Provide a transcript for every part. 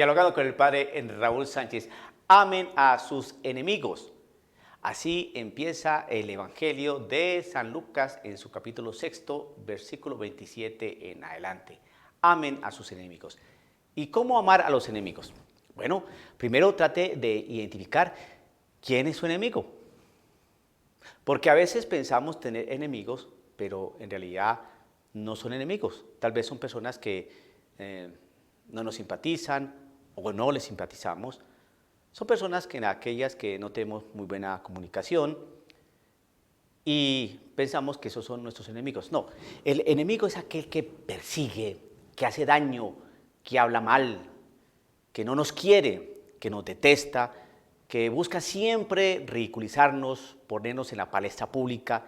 Dialogando con el Padre Raúl Sánchez. Amen a sus enemigos. Así empieza el Evangelio de San Lucas en su capítulo 6, versículo 27 en adelante. Amen a sus enemigos. ¿Y cómo amar a los enemigos? Bueno, primero trate de identificar quién es su enemigo. Porque a veces pensamos tener enemigos, pero en realidad no son enemigos. Tal vez son personas que no nos simpatizan o no les simpatizamos. Son personas que aquellas que no tenemos muy buena comunicación y pensamos que esos son nuestros enemigos. No, el enemigo es aquel que persigue, que hace daño, que habla mal, que no nos quiere, que nos detesta, que busca siempre ridiculizarnos, ponernos en la palestra pública,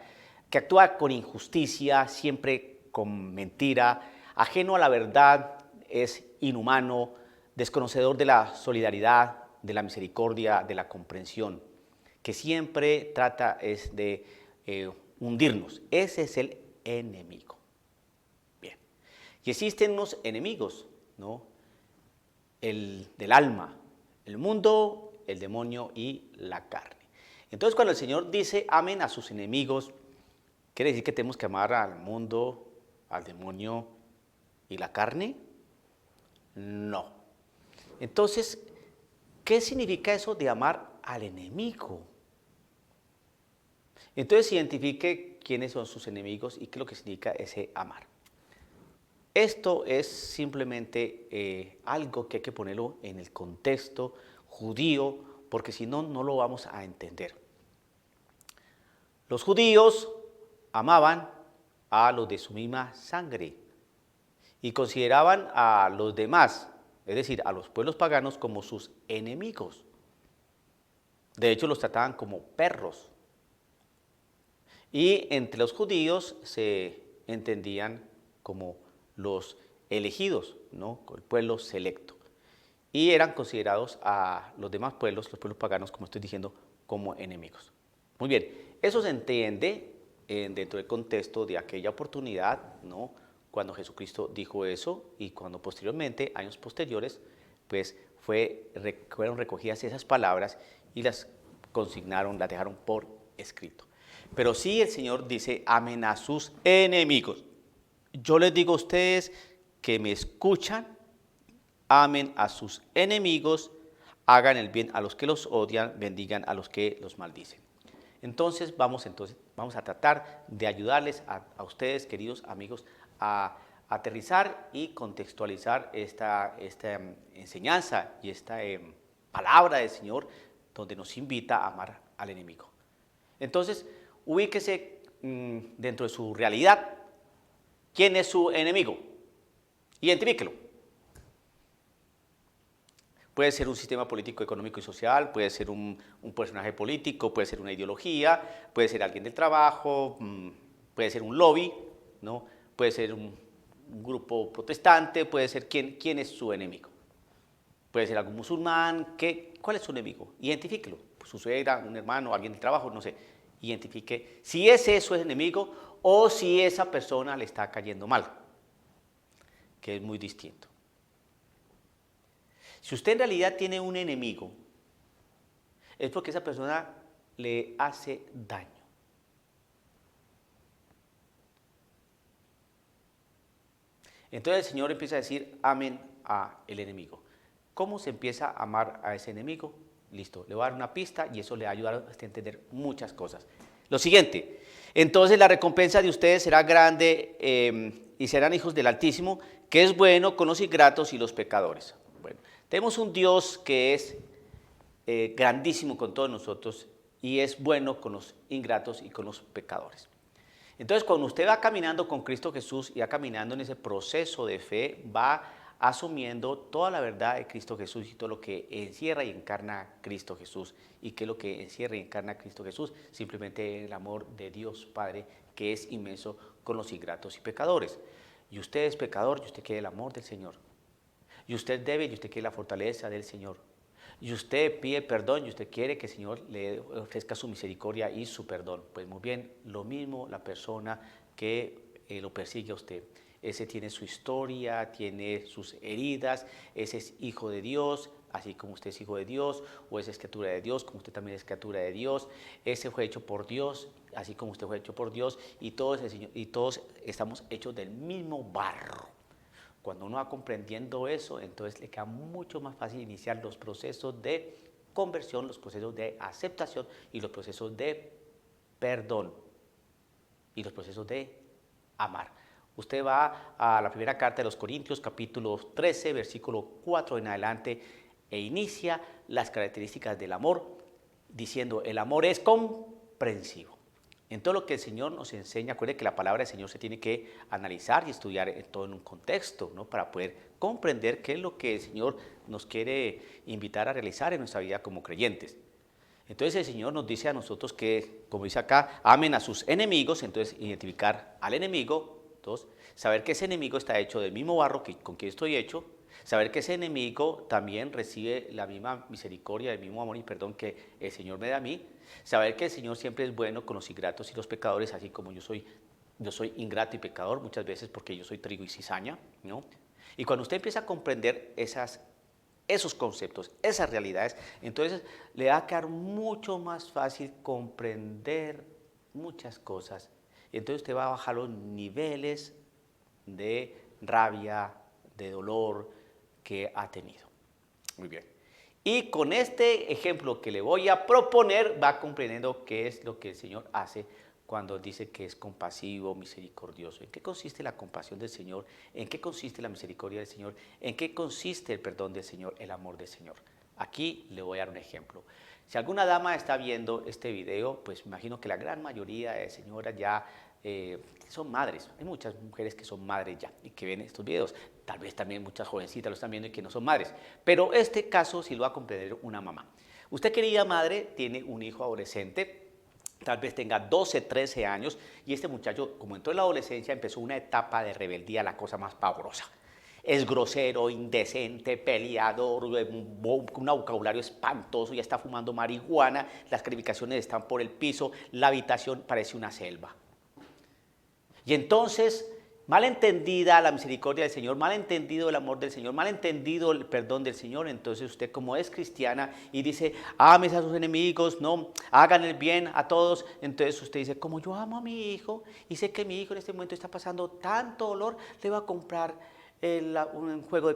que actúa con injusticia, siempre con mentira, ajeno a la verdad, es inhumano, desconocedor de la solidaridad, de la misericordia, de la comprensión, que siempre trata es de hundirnos. Ese es el enemigo. Bien. Y existen unos enemigos, ¿no? El del alma, el mundo, el demonio y la carne. Entonces, cuando el Señor dice amen a sus enemigos, ¿quiere decir que tenemos que amar al mundo, al demonio y la carne? No. Entonces, ¿qué significa eso de amar al enemigo? Entonces, identifique quiénes son sus enemigos y qué es lo que significa ese amar. Esto es simplemente algo que hay que ponerlo en el contexto judío, porque si no, no lo vamos a entender. Los judíos amaban a los de su misma sangre y consideraban a los demás, es decir, a los pueblos paganos, como sus enemigos. De hecho, los trataban como perros. Y entre los judíos se entendían como los elegidos, ¿no? El pueblo selecto. Y eran considerados a los demás pueblos, los pueblos paganos, como estoy diciendo, como enemigos. Muy bien, eso se entiende dentro del contexto de aquella oportunidad, ¿no? Cuando Jesucristo dijo eso y cuando posteriormente, años posteriores, pues fueron recogidas esas palabras y las consignaron, las dejaron por escrito. Pero sí el Señor dice, amen a sus enemigos. Yo les digo a ustedes que me escuchan, amen a sus enemigos, hagan el bien a los que los odian, bendigan a los que los maldicen. Entonces vamos a tratar de ayudarles a ustedes, queridos amigos, a aterrizar y contextualizar esta enseñanza y esta palabra del Señor donde nos invita a amar al enemigo. Entonces, ubíquese dentro de su realidad. ¿Quién es su enemigo? Identifíquelo. Puede ser un sistema político, económico y social, puede ser un personaje político, puede ser una ideología, puede ser alguien del trabajo, puede ser un lobby, ¿no? Puede ser un grupo protestante, puede ser quién es su enemigo. Puede ser algún musulmán, ¿cuál es su enemigo? Identifíquelo. Su suegra, un hermano, alguien del trabajo, no sé. Identifique si ese es su enemigo o si esa persona le está cayendo mal, que es muy distinto. Si usted en realidad tiene un enemigo, es porque esa persona le hace daño. Entonces el Señor empieza a decir, amen al enemigo. ¿Cómo se empieza a amar a ese enemigo? Listo, le voy a dar una pista y eso le va a ayudar a entender muchas cosas. Lo siguiente, entonces la recompensa de ustedes será grande y serán hijos del Altísimo, que es bueno con los ingratos y los pecadores. Bueno, tenemos un Dios que es grandísimo con todos nosotros y es bueno con los ingratos y con los pecadores. Entonces, cuando usted va caminando con Cristo Jesús y va caminando en ese proceso de fe, va asumiendo toda la verdad de Cristo Jesús y todo lo que encierra y encarna Cristo Jesús. ¿Y qué es lo que encierra y encarna Cristo Jesús? Simplemente el amor de Dios Padre, que es inmenso con los ingratos y pecadores. Y usted es pecador y usted quiere el amor del Señor. Y usted es débil y usted quiere la fortaleza del Señor. Y usted pide perdón y usted quiere que el Señor le ofrezca su misericordia y su perdón. Pues muy bien, lo mismo la persona que lo persigue a usted. ese tiene su historia, tiene sus heridas, ese es hijo de Dios, así como usted es hijo de Dios, o esa es criatura de Dios, como usted también es criatura de Dios, ese fue hecho por Dios, así como usted fue hecho por Dios, y todos estamos hechos del mismo barro. Cuando uno va comprendiendo eso, entonces le queda mucho más fácil iniciar los procesos de conversión, los procesos de aceptación y los procesos de perdón y los procesos de amar. Usted va a la primera carta de los Corintios, capítulo 13, versículo 4 en adelante, e inicia las características del amor, diciendo, el amor es comprensivo. En todo lo que el Señor nos enseña, acuerde que la palabra del Señor se tiene que analizar y estudiar en todo en un contexto, ¿no? Para poder comprender qué es lo que el Señor nos quiere invitar a realizar en nuestra vida como creyentes. Entonces el Señor nos dice a nosotros que, como dice acá, amen a sus enemigos, entonces identificar al enemigo, dos, saber que ese enemigo está hecho del mismo barro con que estoy hecho, saber que ese enemigo también recibe la misma misericordia, el mismo amor y perdón que el Señor me da a mí, saber que el Señor siempre es bueno con los ingratos y los pecadores, así como yo soy ingrato y pecador muchas veces porque yo soy trigo y cizaña, ¿no? Y cuando usted empieza a comprender esos conceptos, esas realidades, entonces le va a quedar mucho más fácil comprender muchas cosas. Y entonces usted va a bajar los niveles de rabia, de dolor que ha tenido. Muy bien. Y con este ejemplo que le voy a proponer, va comprendiendo qué es lo que el Señor hace cuando dice que es compasivo, misericordioso. ¿En qué consiste la compasión del Señor? ¿En qué consiste la misericordia del Señor? ¿En qué consiste el perdón del Señor, el amor del Señor? Aquí le voy a dar un ejemplo. Si alguna dama está viendo este video, pues me imagino que la gran mayoría de señoras ya son madres. Hay muchas mujeres que son madres ya y que ven estos videos. Tal vez también muchas jovencitas lo están viendo y que no son madres. Pero este caso sí lo va a comprender una mamá. Usted, querida madre, tiene un hijo adolescente, tal vez tenga 12, 13 años, y este muchacho, como entró en la adolescencia, empezó una etapa de rebeldía, la cosa más pavorosa. Es grosero, indecente, peleador, un vocabulario espantoso, ya está fumando marihuana, las calificaciones están por el piso, la habitación parece una selva. Y entonces, mal entendida la misericordia del Señor, mal entendido el amor del Señor, mal entendido el perdón del Señor, entonces usted, como es cristiana y dice, ames a sus enemigos, no, hagan el bien a todos, entonces usted dice, como yo amo a mi hijo y sé que mi hijo en este momento está pasando tanto dolor, le va a comprar un juego de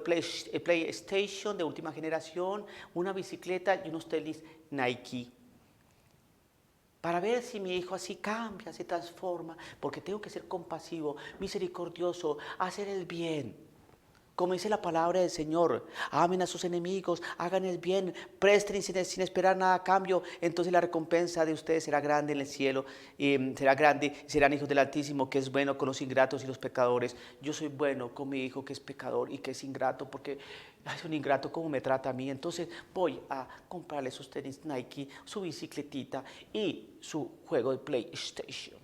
PlayStation de última generación, una bicicleta y unos tenis Nike, para ver si mi hijo así cambia, se transforma, porque tengo que ser compasivo, misericordioso, hacer el bien. Como dice la palabra del Señor, amen a sus enemigos, hagan el bien, presten sin esperar nada a cambio, entonces la recompensa de ustedes será grande en el cielo, será grande, serán hijos del Altísimo, que es bueno con los ingratos y los pecadores. Yo soy bueno con mi hijo que es pecador y que es ingrato, porque es un ingrato como me trata a mí, entonces voy a comprarle sus tenis Nike, su bicicletita y su juego de PlayStation.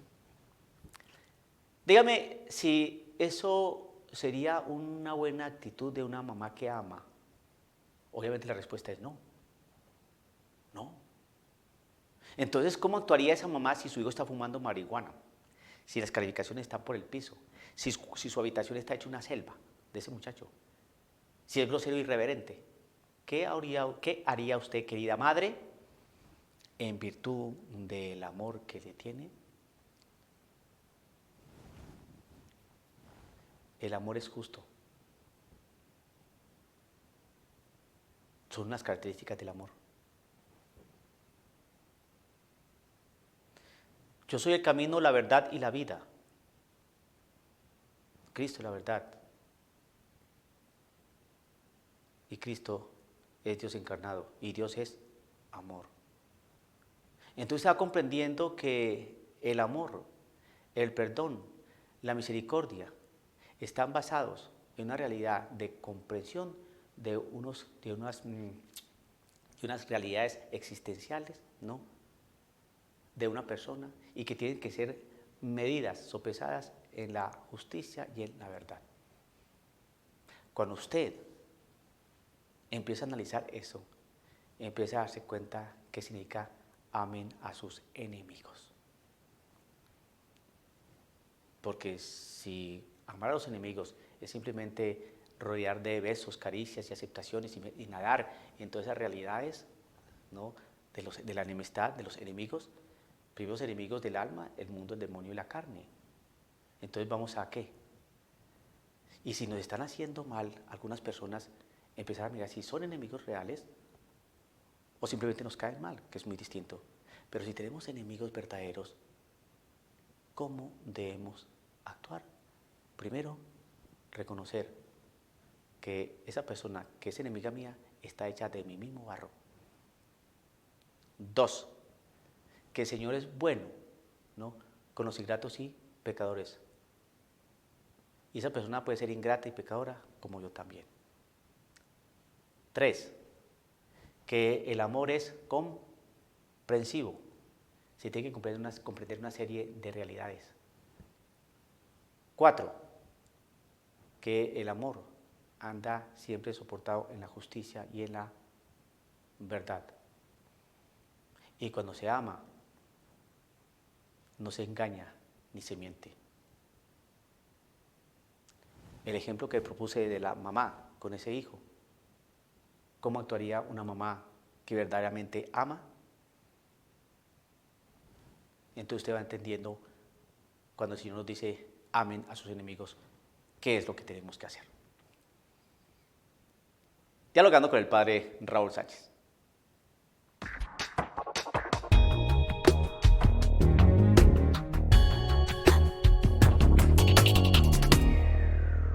Dígame si eso sería una buena actitud de una mamá que ama. Obviamente la respuesta es no. No. Entonces, ¿cómo actuaría esa mamá si su hijo está fumando marihuana? Si las calificaciones están por el piso, si su habitación está hecha una selva de ese muchacho, si es grosero e irreverente. ¿Qué haría usted, querida madre, en virtud del amor que le tiene? El amor es justo. Son unas características del amor. Yo soy el camino, la verdad y la vida. Cristo es la verdad. Y Cristo es Dios encarnado. Y Dios es amor. Entonces está comprendiendo que el amor, el perdón, la misericordia están basados en una realidad de comprensión de unas realidades existenciales, ¿no?, de una persona, y que tienen que ser medidas, sopesadas en la justicia y en la verdad. Cuando usted empieza a analizar eso, empieza a darse cuenta qué significa amen a sus enemigos. Porque si amar a los enemigos es simplemente rodear de besos, caricias y aceptaciones y nadar en todas esas realidades, ¿no? de la enemistad, de los enemigos, primeros enemigos del alma, el mundo, el demonio y la carne. Entonces vamos a ¿qué? Y si nos están haciendo mal algunas personas, empezar a mirar si son enemigos reales o simplemente nos caen mal, que es muy distinto. Pero si tenemos enemigos verdaderos, ¿cómo debemos actuar? Primero, reconocer que esa persona que es enemiga mía está hecha de mi mismo barro. 2, que el Señor es bueno, ¿no? Con los ingratos y pecadores. Y esa persona puede ser ingrata y pecadora como yo también. 3, que el amor es comprensivo. Se tiene que comprender una serie de realidades. 4, que el amor anda siempre soportado en la justicia y en la verdad. Y cuando se ama, no se engaña ni se miente. El ejemplo que propuse de la mamá con ese hijo. ¿Cómo actuaría una mamá que verdaderamente ama? Entonces usted va entendiendo cuando el Señor nos dice amen a sus enemigos, qué es lo que tenemos que hacer. Dialogando con el padre Raúl Sánchez.